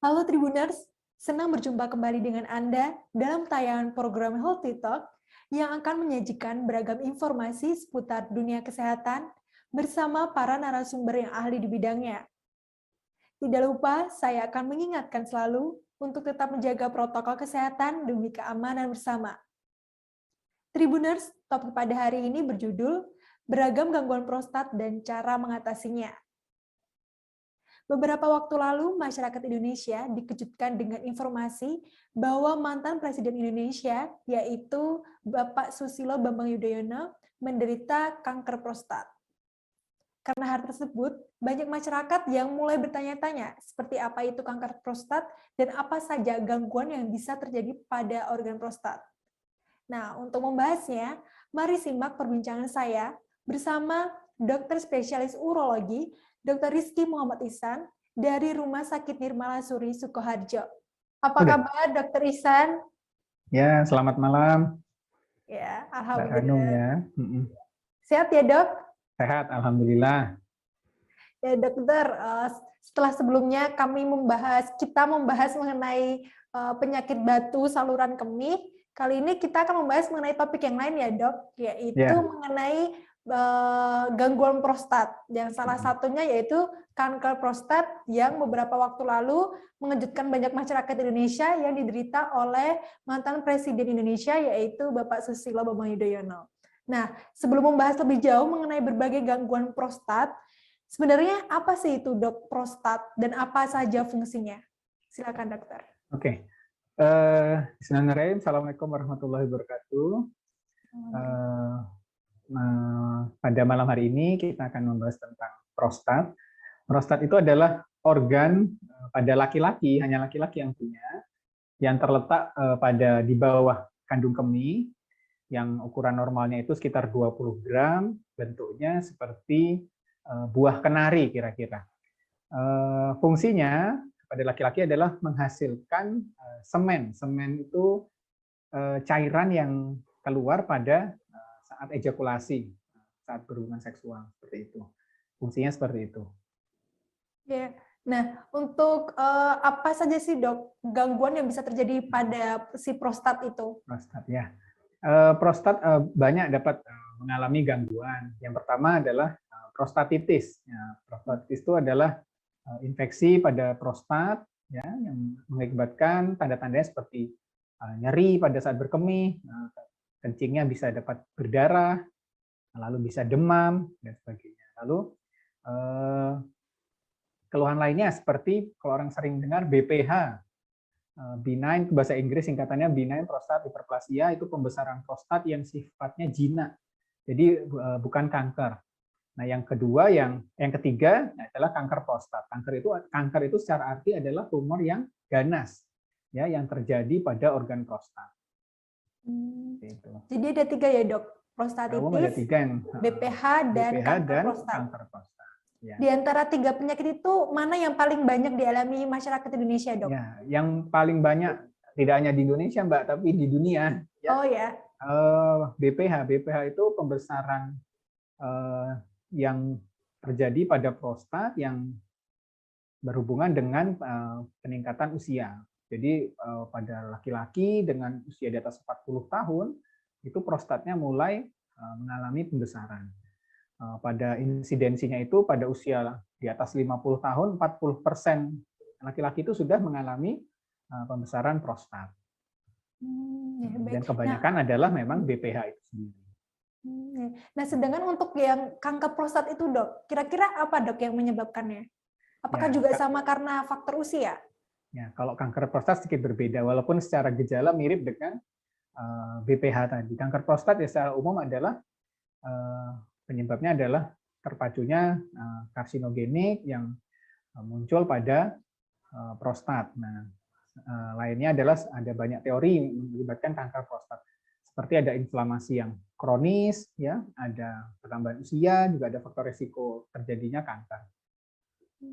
Halo Tribuners, senang berjumpa kembali dengan Anda dalam tayangan program Healthy Talk yang akan menyajikan beragam informasi seputar dunia kesehatan bersama para narasumber yang ahli di bidangnya. Tidak lupa, saya akan mengingatkan selalu untuk tetap menjaga protokol kesehatan demi keamanan bersama. Tribuners, topik pada hari ini berjudul Beragam Gangguan Prostat dan Cara Mengatasinya. Beberapa waktu lalu, masyarakat Indonesia dikejutkan dengan informasi bahwa mantan Presiden Indonesia, yaitu Bapak Susilo Bambang Yudhoyono, menderita kanker prostat. Karena hal tersebut, banyak masyarakat yang mulai bertanya-tanya seperti apa itu kanker prostat dan apa saja gangguan yang bisa terjadi pada organ prostat. Nah, untuk membahasnya, mari simak perbincangan saya bersama dokter spesialis urologi, Dr. Rizky Muhammad Ihsan, dari Rumah Sakit Nirmala Suri, Sukoharjo. Apa kabar, Dr. Ihsan? Ya, selamat malam. Ya, Mbak Hanum alhamdulillah. ya. Sehat ya, Dok? Sehat, alhamdulillah. Ya, dokter, setelah sebelumnya kita membahas mengenai penyakit batu saluran kemih, kali ini kita akan membahas mengenai topik yang lain ya, Dok, yaitu mengenai gangguan prostat. Yang salah satunya yaitu kanker prostat yang beberapa waktu lalu mengejutkan banyak masyarakat Indonesia yang diderita oleh mantan Presiden Indonesia yaitu Bapak Susilo Bambang Yudhoyono. Nah, sebelum membahas lebih jauh mengenai berbagai gangguan prostat, sebenarnya apa sih itu, Dok, prostat dan apa saja fungsinya? Silakan, dokter. Oke. Bismillahirrahmanirrahim. Assalamualaikum warahmatullahi wabarakatuh. Pada malam hari ini kita akan membahas tentang prostat. Prostat itu adalah organ pada laki-laki, hanya laki-laki yang punya, yang terletak di bawah kandung kemih, yang ukuran normalnya itu sekitar 20 gram, bentuknya seperti buah kenari kira-kira. Fungsinya pada laki-laki adalah menghasilkan semen. Semen itu cairan yang keluar pada saat ejakulasi, saat berhubungan seksual, seperti itu. Fungsinya seperti itu. Ya. Nah, untuk apa saja sih, Dok, gangguan yang bisa terjadi pada si prostat itu? Prostat ya. Prostat banyak dapat mengalami gangguan. Yang pertama adalah prostatitis. Ya, prostatitis itu adalah infeksi pada prostat ya, yang mengakibatkan tanda-tandanya seperti nyeri pada saat berkemih, kencingnya bisa dapat berdarah, lalu bisa demam dan sebagainya. Lalu keluhan lainnya seperti kalau orang sering dengar BPH, benign, bahasa Inggris singkatannya benign prostate hyperplasia, itu pembesaran prostat yang sifatnya jinak. Jadi bukan kanker. Nah, yang ketiga adalah kanker prostat. Kanker itu secara arti adalah tumor yang ganas, ya, yang terjadi pada organ prostat. Gitu. Jadi ada 3 ya, Dok? Prostatitis, ada 3 yang BPH, dan kanker prostat. Ya. Di antara 3 penyakit itu, mana yang paling banyak dialami masyarakat Indonesia, Dok? Ya, yang paling banyak, tidak hanya di Indonesia, Mbak, tapi di dunia. Ya. Oh ya. BPH itu pembesaran yang terjadi pada prostat yang berhubungan dengan peningkatan usia. Jadi pada laki-laki dengan usia di atas 40 tahun, itu prostatnya mulai mengalami pembesaran. Pada insidensinya itu pada usia di atas 50 tahun, 40% laki-laki itu sudah mengalami pembesaran prostat. Dan kebanyakan adalah memang BPH itu sendiri. Nah, sedangkan untuk yang kanker prostat itu, Dok, kira-kira apa, Dok, yang menyebabkannya? Apakah juga sama karena faktor usia? Ya, kalau kanker prostat sedikit berbeda, walaupun secara gejala mirip dengan BPH tadi. Kanker prostat ya secara umum adalah penyebabnya adalah terpacunya karsinogenik yang muncul pada prostat. Nah, lainnya adalah ada banyak teori menyebabkan kanker prostat. Seperti ada inflamasi yang kronis, ya, ada pertambahan usia, juga ada faktor risiko terjadinya kanker.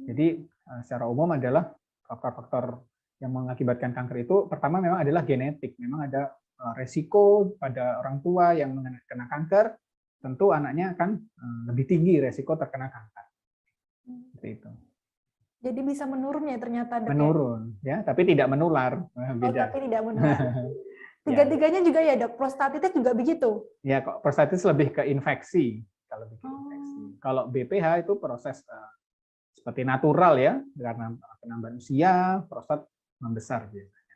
Jadi secara umum adalah faktor-faktor yang mengakibatkan kanker itu pertama memang adalah genetik. Memang ada resiko pada orang tua yang kena kanker, tentu anaknya akan lebih tinggi resiko terkena kanker. Seperti itu. Jadi bisa menurun ya ternyata, Dok, ya? Menurun, ya, tapi tidak menular. Oh, Beda. tapi tidak menular. Ya, Tiga-tiganya juga ya, Dok? Prostatitis juga begitu? ya, kok prostatitis lebih ke infeksi. Kalau lebih ke infeksi. Oh. Kalau BPH itu proses seperti natural ya, karena penambahan usia, prostat membesar biasanya.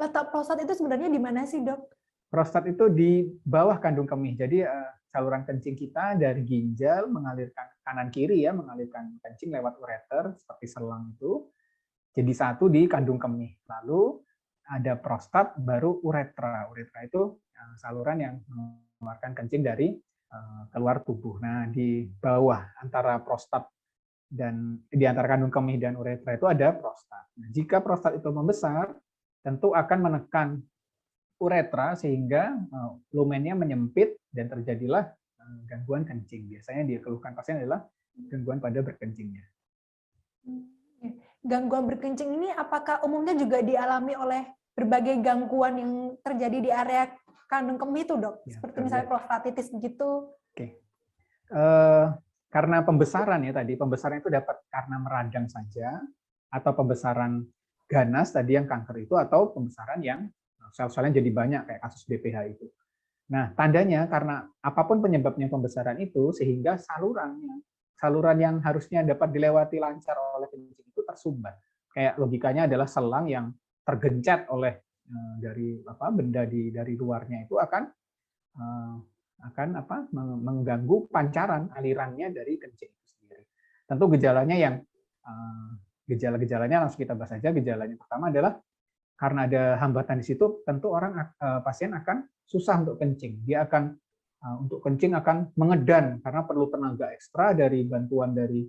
Letak prostat itu sebenarnya di mana sih, Dok? Prostat itu di bawah kandung kemih. Jadi saluran kencing kita dari ginjal mengalirkan kanan kiri ya, mengalirkan kencing lewat ureter seperti selang itu. Jadi satu di kandung kemih. Lalu ada prostat, baru uretra. Uretra itu saluran yang mengeluarkan kencing dari keluar tubuh. Nah, di bawah antara prostat dan di antara kandung kemih dan uretra itu ada prostat. Nah, jika prostat itu membesar, tentu akan menekan uretra sehingga lumennya menyempit dan terjadilah gangguan kencing. Biasanya dikeluhkan pasien adalah gangguan pada berkencingnya. Gangguan berkencing ini apakah umumnya juga dialami oleh berbagai gangguan yang terjadi di area kandung kemih itu, Dok? Ya, seperti misalnya prostatitis begitu? Oke. Karena pembesaran ya tadi, pembesaran itu dapat karena meradang saja, atau pembesaran ganas tadi yang kanker itu, atau pembesaran yang sel-selnya jadi banyak kayak kasus BPH itu. Nah, tandanya karena apapun penyebabnya pembesaran itu, sehingga saluran yang harusnya dapat dilewati lancar oleh kencing itu tersumbat. Kayak logikanya adalah selang yang tergencet oleh dari benda dari luarnya itu akan mengganggu pancaran alirannya dari kencing itu sendiri. Tentu gejalanya yang gejala-gejalanya langsung kita bahas saja. Gejalanya pertama adalah karena ada hambatan di situ, tentu pasien akan susah untuk kencing. Dia akan untuk kencing akan mengedan karena perlu tenaga ekstra dari bantuan dari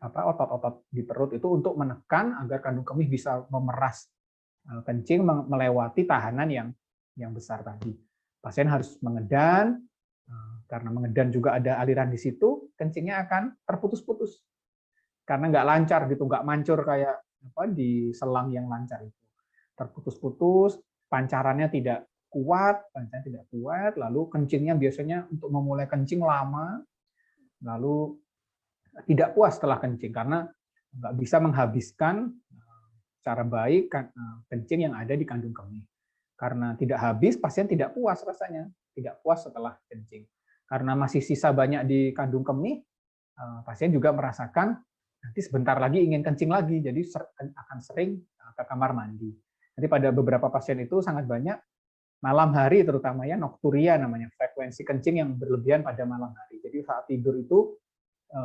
otot-otot di perut itu untuk menekan agar kandung kemih bisa memeras kencing melewati tahanan yang besar tadi. Pasien harus mengedan, karena mengedan juga ada aliran di situ, kencingnya akan terputus-putus karena nggak lancar gitu, nggak mancur kayak di selang yang lancar itu. Terputus-putus, pancarannya tidak kuat, lalu kencingnya biasanya untuk memulai kencing lama, lalu tidak puas setelah kencing karena nggak bisa menghabiskan secara baik kencing yang ada di kandung kemih. Karena tidak habis, pasien tidak puas rasanya, tidak puas setelah kencing. Karena masih sisa banyak di kandung kemih, pasien juga merasakan nanti sebentar lagi ingin kencing lagi, jadi akan sering ke kamar mandi. Jadi pada beberapa pasien itu sangat banyak malam hari terutama ya, nokturia namanya, frekuensi kencing yang berlebihan pada malam hari. Jadi saat tidur itu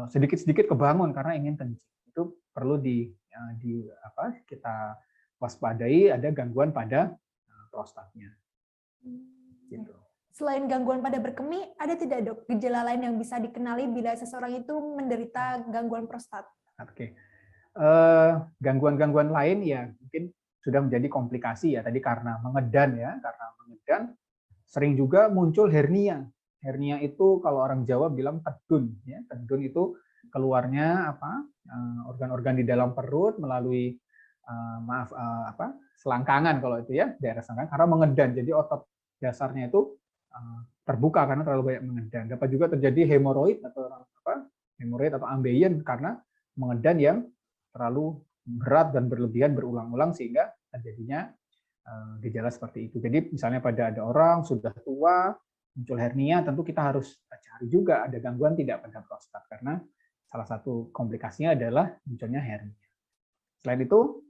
sedikit-sedikit kebangun karena ingin kencing. Itu perlu kita waspadai, ada gangguan pada prostatnya. Gitu. Selain gangguan pada berkemih, ada tidak, Dok, gejala lain yang bisa dikenali bila seseorang itu menderita gangguan prostat? Oke. Gangguan-gangguan lain ya mungkin sudah menjadi komplikasi ya tadi karena mengedan ya, karena mengedan sering juga muncul hernia. Hernia itu kalau orang Jawa bilang tedun ya. Tedun itu keluarnya organ-organ di dalam perut melalui selangkangan kalau itu ya, daerah selangkangan karena mengedan. Jadi otot dasarnya itu terbuka karena terlalu banyak mengedan. Dapat juga terjadi hemoroid atau ambeien karena mengedan yang terlalu berat dan berlebihan berulang-ulang sehingga terjadinya gejala seperti itu. Jadi misalnya pada ada orang sudah tua muncul hernia, tentu kita harus cari juga ada gangguan tidak pada prostat karena salah satu komplikasinya adalah munculnya hernia. Selain itu,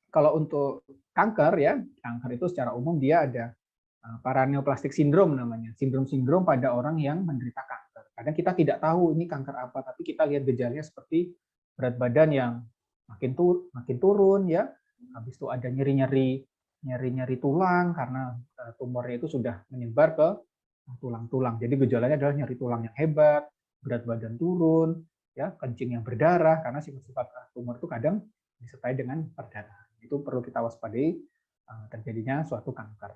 kalau untuk kanker ya, kanker itu secara umum dia ada paraneoplastic syndrome namanya, sindrom pada orang yang menderita kanker. Kadang kita tidak tahu ini kanker apa, tapi kita lihat gejalanya seperti berat badan yang makin turun ya, habis itu ada nyeri-nyeri tulang karena tumornya itu sudah menyebar ke tulang-tulang. Jadi gejalanya adalah nyeri tulang yang hebat, berat badan turun, ya, kencing yang berdarah karena sifat-sifat tumor itu kadang disertai dengan perdarahan. Itu perlu kita waspadai terjadinya suatu kanker.